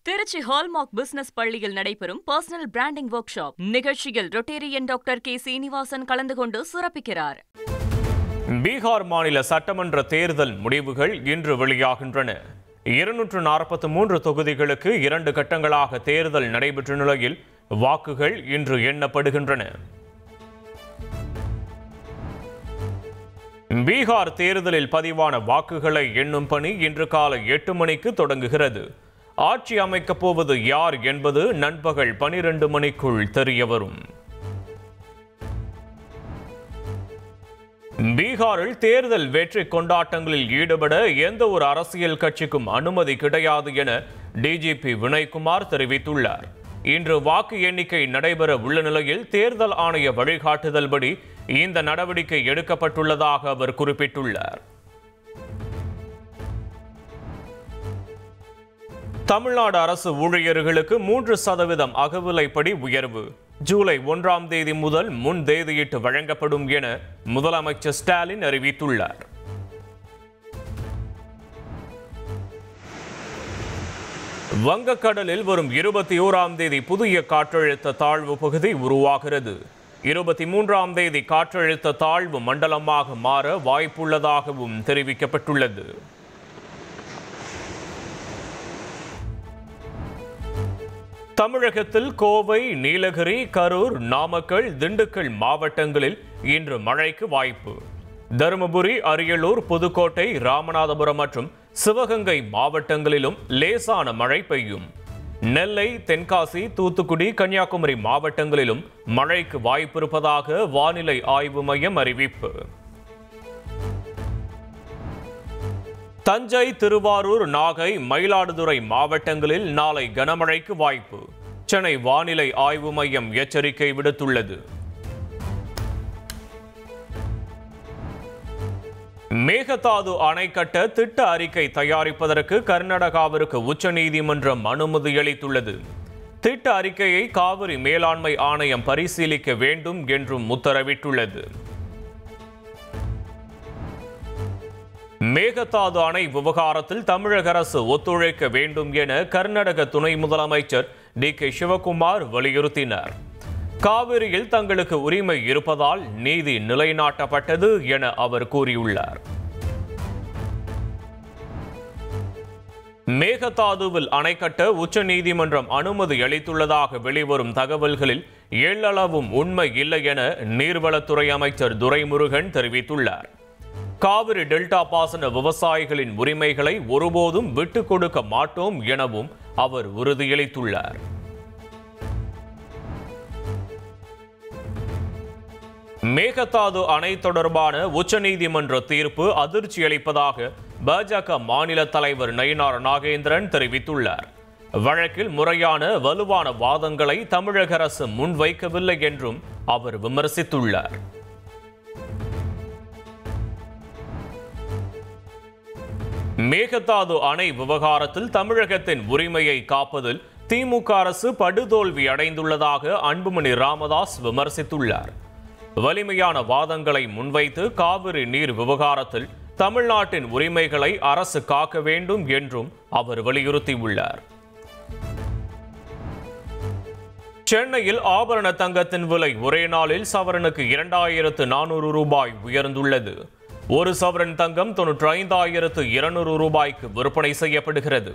Trichy hallmark business பள்ளியில் நடைபெறும் personal branding work shop நிகழ்ச்சியில் ரொட்டேரியன் டாக்டர் கே சீனிவாசன் கலந்து கொண்டு சிறப்பிக்கிறார். பீகார் மாநில சட்டமன்ற தேர்தல் முடிவுகள் இன்று வெளியாகின்றன. 243 தொகுதிகளுக்கு 2 கட்டங்களாக தேர்தல் நடைபெற்ற நிலையில் வாக்குகள் இன்று எண்ணப்படுகின்றன. பீகார் தேர்தலில் பதிவான வாக்குகளை எண்ணும் பணி இன்று காலை 8 மணிக்கு தொடங்குகிறது. ஆட்சி அமைக்கப் போவது யார் என்பது நண்பகல் 12 மணிக்குள் தெரியவரும். பீகாரில் தேர்தல் வெற்றி கொண்டாட்டங்களில் ஈடுபட எந்த ஒரு அரசியல் கட்சிக்கும் அனுமதி கிடையாது என டிஜிபி வினய்குமார் தெரிவித்துள்ளார். இன்று வாக்கு எண்ணிக்கை நடைபெற உள்ள நிலையில் தேர்தல் ஆணைய வழிகாட்டுதல்படி இந்த நடவடிக்கை எடுக்கப்பட்டுள்ளதாக அவர் குறிப்பிட்டுள்ளார். தமிழ்நாடு அரசு ஊழியர்களுக்கு 3% அகவிலைப்படி உயர்வு ஜூலை 1ஆம் தேதி முதல் முன் தேதியிட்டு வழங்கப்படும் என முதலமைச்சர் ஸ்டாலின் அறிவித்துள்ளார். வங்கக்கடலில் வரும் 21ஆம் தேதி புதிய காற்றழுத்த தாழ்வு பகுதி உருவாகிறது. 23ஆம் தேதி காற்றழுத்த தாழ்வு மண்டலமாக மாற வாய்ப்புள்ளதாகவும் தெரிவிக்கப்பட்டுள்ளது. தமிழகத்தில் கோவை, நீலகிரி, கரூர், நாமக்கல், திண்டுக்கல் மாவட்டங்களில் இன்று மழைக்கு வாய்ப்பு. தருமபுரி, அரியலூர், புதுக்கோட்டை, ராமநாதபுரம் மற்றும் சிவகங்கை மாவட்டங்களிலும் லேசான மழை பெய்யும். நெல்லை, தென்காசி, தூத்துக்குடி, கன்னியாகுமரி மாவட்டங்களிலும் மழைக்கு வாய்ப்பிருப்பதாக வானிலை ஆய்வு மையம் அறிவிப்பு. தஞ்சை, திருவாரூர், நாகை, மயிலாடுதுறை மாவட்டங்களில் நாளை கனமழைக்கு வாய்ப்பு. சென்னை வானிலை ஆய்வு மையம் எச்சரிக்கை விடுத்துள்ளது. மேகதாது அணை கட்ட திட்ட அறிக்கை தயாரிப்பதற்கு கர்நாடகாவிற்கு உச்சநீதிமன்றம் அனுமதி அளித்துள்ளது. திட்ட அறிக்கையை காவிரி மேலாண்மை ஆணையம் பரிசீலிக்க வேண்டும் என்றும் உத்தரவிட்டுள்ளது. மேகதாது அணை விவகாரத்தில் தமிழக அரசு ஒத்துழைக்க வேண்டும் என கர்நாடக துணை முதலமைச்சர் டி.கே. சிவகுமார் வலியுறுத்தினார். காவிரியில் தங்களுக்கு உரிமை இருப்பதால் நீதி நிலைநாட்டப்பட்டது என அவர் கூறியுள்ளார். மேகதாதுவில் அணை கட்ட உச்சநீதிமன்றம் அனுமதி அளித்துள்ளதாக வெளிவரும் தகவல்களில் எள்ளளவும் உண்மை இல்லை என நீர்வளத்துறை அமைச்சர் துரைமுருகன் தெரிவித்துள்ளார். காவிரி டெல்டா பாசன விவசாயிகளின் உரிமைகளை ஒருபோதும் விட்டுக் கொடுக்க மாட்டோம் எனவும் அவர் உறுதியளித்துள்ளார். மேகதாது அணை தொடர்பான உச்சநீதிமன்ற தீர்ப்பு அதிர்ச்சி அளிப்பதாக பாஜக மாநில தலைவர் நயினார் நாகேந்திரன் தெரிவித்துள்ளார். வழக்கில் முறையான வலுவான வாதங்களை தமிழக அரசு முன்வைக்கவில்லை என்றும் அவர் விமர்சித்துள்ளார். மேகதாது அணை விவகாரத்தில் தமிழகத்தின் உரிமையை காப்பதில் திமுக அரசு படுதோல்வி அடைந்துள்ளதாக அன்புமணி ராமதாஸ் விமர்சித்துள்ளார். வலிமையான வாதங்களை முன்வைத்து காவிரி நீர் விவகாரத்தில் தமிழ்நாட்டின் உரிமைகளை அரசு காக்க வேண்டும் என்றும் அவர் வலியுறுத்தியுள்ளார். சென்னையில் ஆபரண தங்கத்தின் விலை ஒரே நாளில் சவரனுக்கு 2400 ரூபாய் உயர்ந்துள்ளது. ஒரு சவரன் தங்கம் 95,200 ரூபாய்க்கு விற்பனை செய்யப்படுகிறது.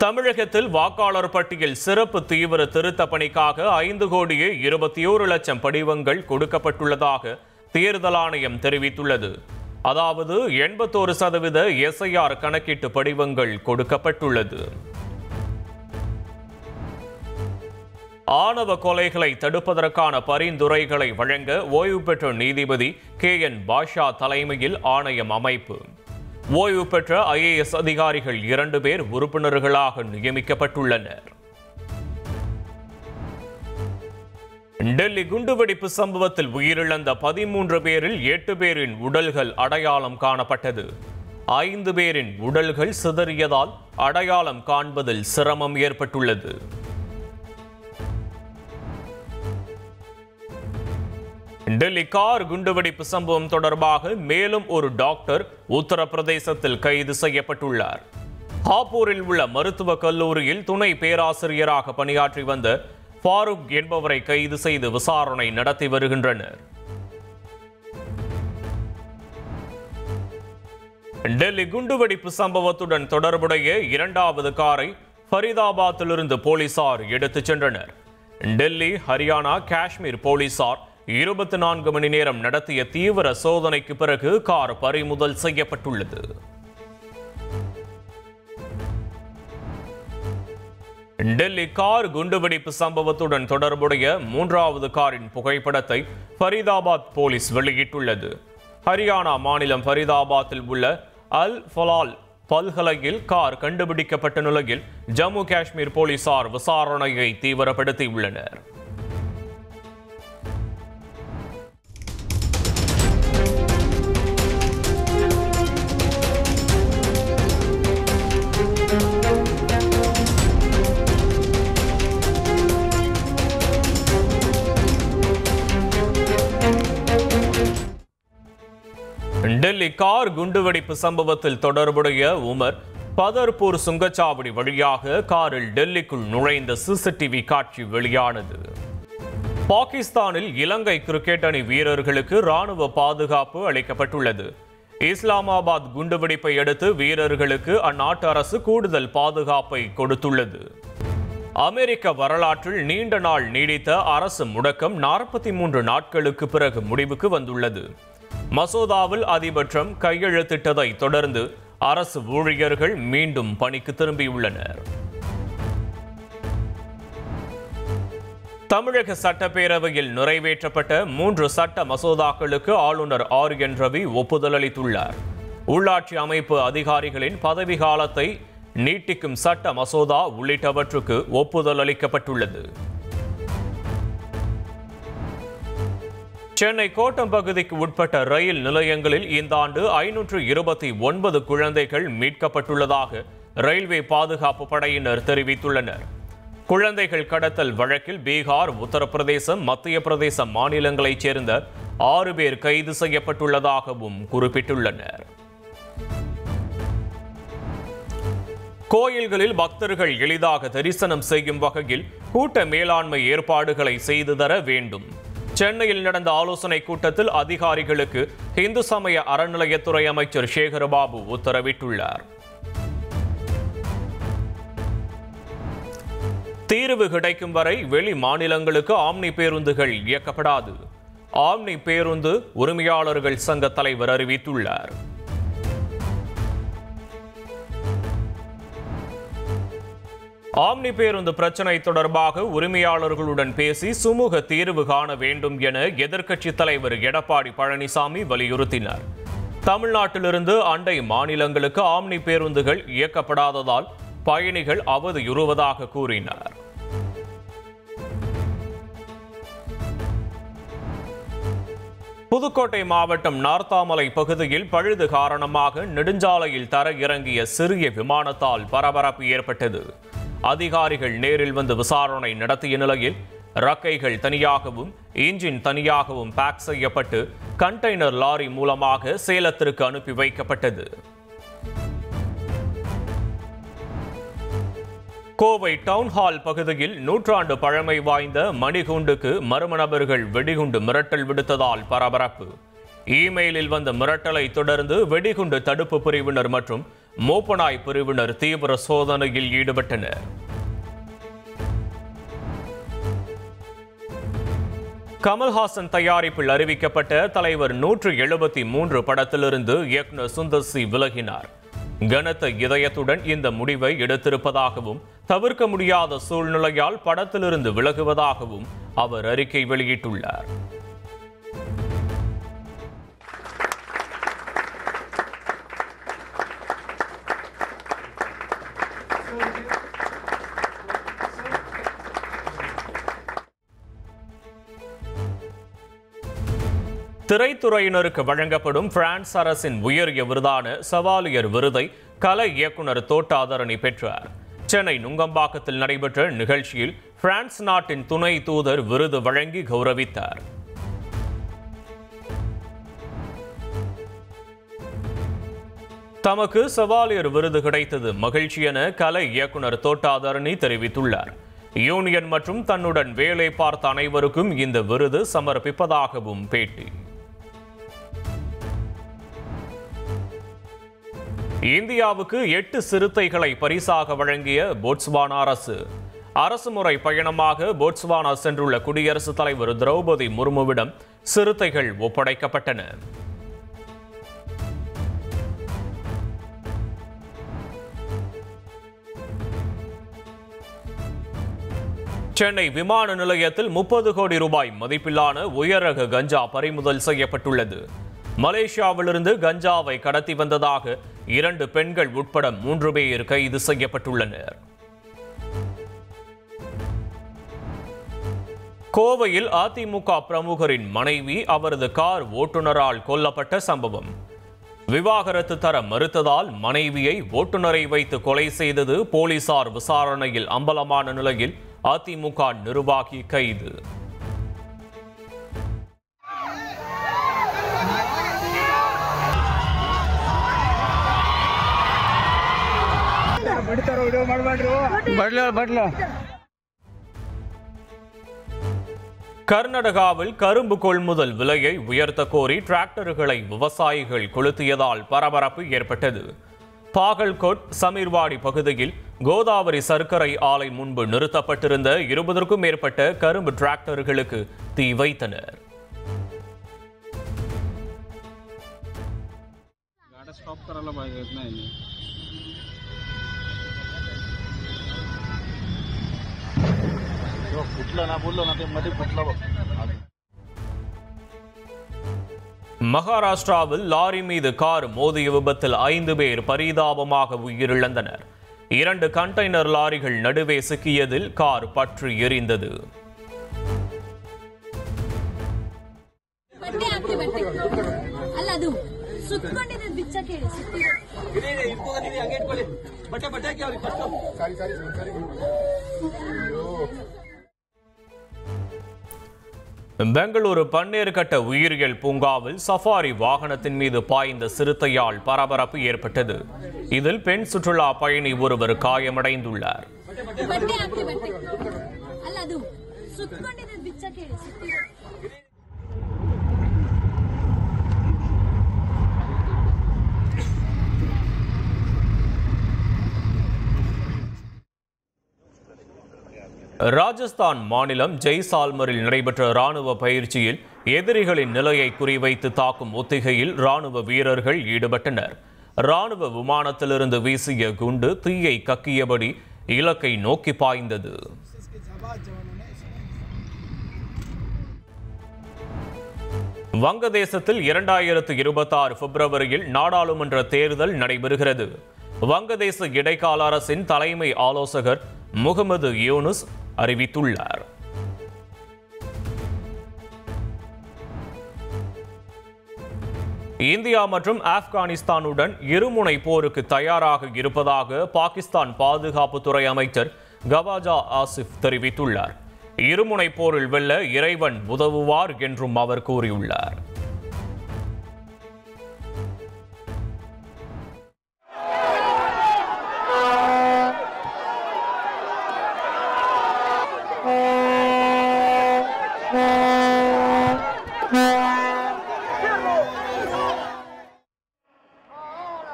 தமிழகத்தில் வாக்காளர் பட்டியல் சிறப்பு தீவிர திருத்த பணிக்காக 5,21,00,000 படிவங்கள் கொடுக்கப்பட்டுள்ளதாக தேர்தல் ஆணையம் தெரிவித்துள்ளது. அதாவது 81% SIR கணக்கீட்டு படிவங்கள் கொடுக்கப்பட்டுள்ளது. ஆணவ கொலைகளை தடுப்பதற்கான பரிந்துரைகளை வழங்க ஓய்வு பெற்ற நீதிபதி KN பாஷா தலைமையில் ஆணையம் அமைப்பு. ஓய்வு பெற்ற IAS அதிகாரிகள் 2 பேர் உறுப்பினர்களாக நியமிக்கப்பட்டுள்ளனர். டெல்லி குண்டுவெடிப்பு சம்பவத்தில் உயிரிழந்த 13 பேரில் 8 பேரின் உடல்கள் அடையாளம் காணப்பட்டது. 5 பேரின் உடல்கள் சிதறியதால் அடையாளம் காண்பதில் சிரமம் ஏற்பட்டுள்ளது. டெல்லி கார் குண்டுவெடிப்பு சம்பவம் தொடர்பாக மேலும் ஒரு டாக்டர் உத்தரப்பிரதேசத்தில் கைது செய்யப்பட்டுள்ளார். ஹாப்பூரில் உள்ள மருத்துவக் கல்லூரியில் துணை பேராசிரியராக பணியாற்றி வந்த ஃபாரூக் என்பவரை கைது செய்து விசாரணை நடத்தி வருகின்றனர். டெல்லி குண்டுவெடிப்பு சம்பவத்துடன் தொடர்புடைய இரண்டாவது காரை ஃபரிதாபாத்திலிருந்து போலீசார் எடுத்துச் சென்றனர். டெல்லி, ஹரியானா, காஷ்மீர் போலீசார் 24 மணி நேரம் நடத்திய தீவிர சோதனைக்கு பிறகு கார் பறிமுதல் செய்யப்பட்டுள்ளது. டெல்லி கார் குண்டுவெடிப்பு சம்பவத்துடன் தொடர்புடைய 3வது காரின் புகைப்படத்தை ஃபரிதாபாத் போலீஸ் வெளியிட்டுள்ளது. ஹரியானா மாநிலம் ஃபரிதாபாத்தில் உள்ள அல் ஃபலால் பல்கலையில் கார் கண்டுபிடிக்கப்பட்ட நிலையில் ஜம்மு காஷ்மீர் போலீசார் விசாரணையை தீவிரப்படுத்தியுள்ளனர். டெல்லி கார் குண்டுவெடிப்பு சம்பவத்தில் தொடர்புடைய உமர் பதர்பூர் சுங்கச்சாவடி வழியாக காரில் டெல்லிக்குள் நுழைந்த சிசிடிவி காட்சி வெளியானது. பாகிஸ்தானில் இலங்கை கிரிக்கெட் அணி வீரர்களுக்கு ராணுவ பாதுகாப்பு அளிக்கப்பட்டுள்ளது. இஸ்லாமாபாத் குண்டுவெடிப்பை அடுத்து வீரர்களுக்கு அந்நாட்டு அரசு கூடுதல் பாதுகாப்பை கொடுத்துள்ளது. அமெரிக்க வரலாற்றில் நீண்ட நாள் நீடித்த அரசு முடக்கம் 43 நாட்களுக்கு பிறகு முடிவுக்கு வந்துள்ளது. மசோதாவில் அதிபர் ட்ரம்ப் கையெழுத்திட்டதை தொடர்ந்து அரசு ஊழியர்கள் மீண்டும் பணிக்கு திரும்பியுள்ளனர். தமிழக சட்டப்பேரவையில் நிறைவேற்றப்பட்ட 3 சட்ட மசோதாக்களுக்கு ஆளுநர் ஆர்.என். ரவி ஒப்புதல் அளித்துள்ளார். உள்ளாட்சி அமைப்பு அதிகாரிகளின் பதவி காலத்தை நீட்டிக்கும் சட்ட மசோதா உள்ளிட்டவற்றுக்கு ஒப்புதல் அளிக்கப்பட்டுள்ளது. சென்னை கோட்டம் பகுதிக்கு உட்பட்ட ரயில் நிலையங்களில் இந்த ஆண்டு 529 குழந்தைகள் மீட்கப்பட்டுள்ளதாக ரயில்வே பாதுகாப்பு படையினர் தெரிவித்துள்ளனர். குழந்தைகள் கடத்தல் வழக்கில் பீகார், உத்தரப்பிரதேசம், மத்திய பிரதேசம் மாநிலங்களைச் சேர்ந்த 6 பேர் கைது செய்யப்பட்டுள்ளதாகவும் குறிப்பிட்டுள்ளனர். கோயில்களில் பக்தர்கள் எளிதாக தரிசனம் செய்யும் வகையில் கூட்ட மேலாண்மை ஏற்பாடுகளை செய்து தர வேண்டும். சென்னையில் நடந்த ஆலோசனைக் கூட்டத்தில் அதிகாரிகளுக்கு இந்து சமய அறநிலையத்துறை அமைச்சர் சேகர்பாபு உத்தரவிட்டுள்ளார். தீர்வு கிடைக்கும் வரை வெளி மாநிலங்களுக்கு ஆம்னி பேருந்துகள் இயக்கப்படாது. ஆம்னி பேருந்து உரிமையாளர்கள் சங்க தலைவர் அறிவித்துள்ளார். ஆம்னி பேருந்து பிரச்சினை தொடர்பாக உரிமையாளர்களுடன் பேசி சுமூக தீர்வு காண வேண்டும் என எதிர்க்கட்சித் தலைவர் எடப்பாடி பழனிசாமி வலியுறுத்தினார். தமிழ்நாட்டிலிருந்து அண்டை மாநிலங்களுக்கு ஆம்னி பேருந்துகள் இயக்கப்படாததால் பயணிகள் அவதியுறுவதாக கூறினார். புதுக்கோட்டை மாவட்டம் நார்த்தாமலை பகுதியில் பழுது காரணமாக நெடுஞ்சாலையில் தர இறங்கிய சிறிய விமானத்தால் பரபரப்பு ஏற்பட்டது. அதிகாரிகள் நேரில் வந்து விசாரணை நடத்திய நிலையில் ரக்கைகள் தனியாகவும் இன்ஜின் தனியாகவும் பேக் செய்யப்பட்டு கண்டெய்னர் லாரி மூலமாக சேலத்திற்கு அனுப்பி வைக்கப்பட்டது. கோவை டவுன்ஹால் பகுதியில் 100 ஆண்டு பழமை வாய்ந்த மணிகூண்டுக்கு மர்ம நபர்கள் வெடிகுண்டு மிரட்டல் விடுத்ததால் பரபரப்பு. இமெயிலில் வந்த மிரட்டலை தொடர்ந்து வெடிகுண்டு தடுப்பு பிரிவினர் மற்றும் மோப்பனாய் பிரிவினர் தீவிர சோதனையில் ஈடுபட்டனர். கமல்ஹாசன் தயாரிப்பில் அறிவிக்கப்பட்ட தலைவர் 173 படத்திலிருந்து இயக்குனர் சுந்தர் சி விலகினார். கனத்த இதயத்துடன் இந்த முடிவை எடுத்திருப்பதாகவும் தவிர்க்க முடியாத சூழ்நிலையால் படத்திலிருந்து விலகுவதாகவும் அவர் அறிக்கை வெளியிட்டுள்ளார். திரைத்துறையினருக்கு வழங்கப்படும் பிரான்ஸ் அரசின் உயரிய விருதான சவாலியர் விருதை கலை இயக்குனர் தோட்டாதரணி பெற்றார். சென்னை நுங்கம்பாக்கத்தில் நடைபெற்ற நிகழ்ச்சியில் பிரான்ஸ் நாட்டின் துணை தூதர் விருது வழங்கி கௌரவித்தார். தமக்கு சவாலியர் விருது கிடைத்தது மகிழ்ச்சி என கலை இயக்குனர் தோட்டாதரணி தெரிவித்துள்ளார். யூனியன் மற்றும் தன்னுடன் வேலை பார்த்த அனைவருக்கும் இந்த விருது சமர்ப்பிப்பதாகவும் பேட்டி. இந்தியாவுக்கு 8 சிறுத்தைகளை பரிசாக வழங்கிய போட்ஸ்வானா அரசு. அரசுமுறை பயணமாக போட்ஸ்வானா சென்றுள்ள குடியரசுத் தலைவர் திரௌபதி முர்முவிடம் சிறுத்தைகள் ஒப்படைக்கப்பட்டன. சென்னை விமான நிலையத்தில் 30 கோடி ரூபாய் மதிப்பிலான உயரக கஞ்சா பறிமுதல் செய்யப்பட்டுள்ளது. மலேசியாவிலிருந்து கஞ்சாவை கடத்தி வந்ததாக 2 பெண்கள் உட்பட 3 பேர் கைது செய்யப்பட்டுள்ளனர். கோவையில் அதிமுக பிரமுகரின் மனைவி அவரது கார் ஓட்டுநரால் கொல்லப்பட்ட சம்பவம். விவாகரத்து தர மறுத்ததால் மனைவியை ஓட்டுநரை வைத்து கொலை செய்தது போலீசார் விசாரணையில் அம்பலமான நிலையில் அதிமுக நிர்வாகி கைது. கர்நாடகாவில் கரும்பு கொள்முதல் விலையை உயர்த்த கோரி டிராக்டர்களை விவசாயிகள் கொளுத்தியதால் பரபரப்பு ஏற்பட்டது. பாகல்கோட் சமீர்வாடி பகுதியில் கோதாவரி சர்க்கரை ஆலை முன்பு நிறுத்தப்பட்டிருந்த 20க்கும் மேற்பட்ட கரும்பு டிராக்டர்களுக்கு தீ வைத்தனர். மகாராஷ்டிராவில் லாரி மீது கார் மோதிய விபத்தில் 5 பேர் பரிதாபமாக உயிரிழந்தனர். 2 கண்டெய்னர் லாரிகள் நடுவே சிக்கியதில் கார் பற்றி எரிந்தது. பெங்களூரு பன்னேர்கட்ட உயிரியல் பூங்காவில் சஃபாரி வாகனத்தின் மீது பாய்ந்த சிறுத்தையால் பரபரப்பு ஏற்பட்டது. இதில் பெண் சுற்றுலா பயணி ஒருவர் காயமடைந்துள்ளார். ராஜஸ்தான் மாநிலம் ஜெய்சால்மரில் நடைபெற்ற ராணுவ பயிற்சியில் எதிரிகளின் நிலையை குறிவைத்து தாக்கும் ஒத்திகையில் ராணுவ வீரர்கள் ஈடுபட்டனர். ராணுவ விமானத்திலிருந்து வீசிய குண்டு தீயை கக்கியபடி இலக்கை நோக்கி பாய்ந்தது. வங்கதேசத்தில் 2026 பிப்ரவரியில் நாடாளுமன்ற தேர்தல் நடைபெறுகிறது. வங்கதேச இடைக்கால அரசின் தலைமை ஆலோசகர் முகமது யூனுஸ் அறிவித்துள்ளார். இந்தியா மற்றும் ஆப்கானிஸ்தானுடன் இருமுனை போருக்கு தயாராக இருப்பதாக பாகிஸ்தான் பாதுகாப்புத்துறை அமைச்சர் கவாஜா ஆசிப் தெரிவித்துள்ளார். இருமுனை போரில் வெல்ல இறைவன் உதவுவார் என்றும் அவர் கூறியுள்ளார்.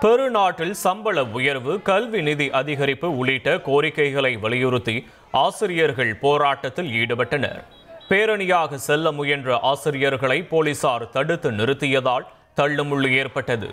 பெருநாட்டில் சம்பள உயர்வு, கல்வி நிதி அதிகரிப்பு உள்ளிட்ட கோரிக்கைகளை வலியுறுத்தி ஆசிரியர்கள் போராட்டத்தில் ஈடுபட்டனர். பேரணியாக செல்ல முயன்ற ஆசிரியர்களை போலீசார் தடுத்து நிறுத்தியதால் தள்ளுமுள்ளு ஏற்பட்டது.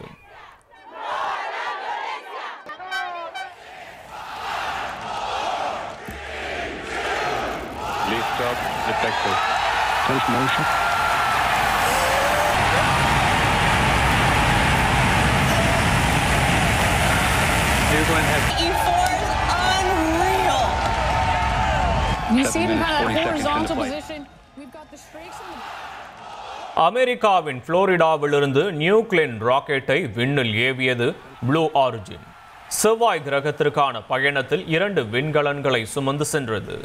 அமெரிக்காவின் புளோரிடாவிலிருந்து நியூ கிளென் ராக்கெட்டை விண்ணில் ஏவியது ப்ளூ ஆரிஜின். செவ்வாய் கிரகத்திற்கான பயணத்தில் 2 விண்கலன்களை சுமந்து சென்றது.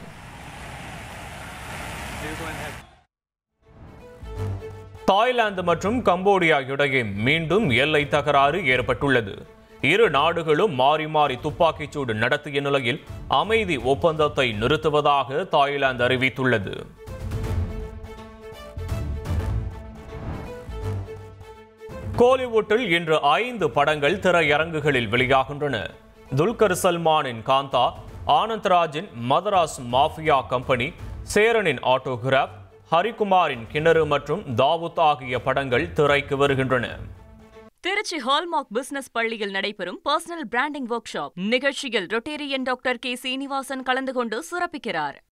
தாய்லாந்து மற்றும் கம்போடியா இடையே மீண்டும் எல்லை தகராறு ஏற்பட்டுள்ளது. இரு நாடுகளும் மாறி மாறி துப்பாக்கிச்சூடு நடத்திய நிலையில் அமைதி ஒப்பந்தத்தை நிறுத்துவதாக தாய்லாந்து அறிவித்துள்ளது. கோலிவுட்டில் இன்று 5 படங்கள் திரையரங்குகளில் வெளியாகின்றன. துல்கர் சல்மானின் காந்தா, ஆனந்த்ராஜின் மதராஸ் மாஃபியா கம்பெனி, சேரனின் ஆட்டோகிராஃப், ஹரிகுமாரின் கிணறு மற்றும் தாவூத் ஆகிய படங்கள் திரைக்கு வருகின்றன. திருச்சி ஹால்மார்க் பிசினஸ் பள்ளியில் நடைபெறும் பர்சனல் பிராண்டிங் ஒர்க் ஷாப் நிகழ்ச்சியில் ரொட்டேரியன் டாக்டர் கே. சீனிவாசன் கலந்து கொண்டு சிறப்பிக்கிறார்.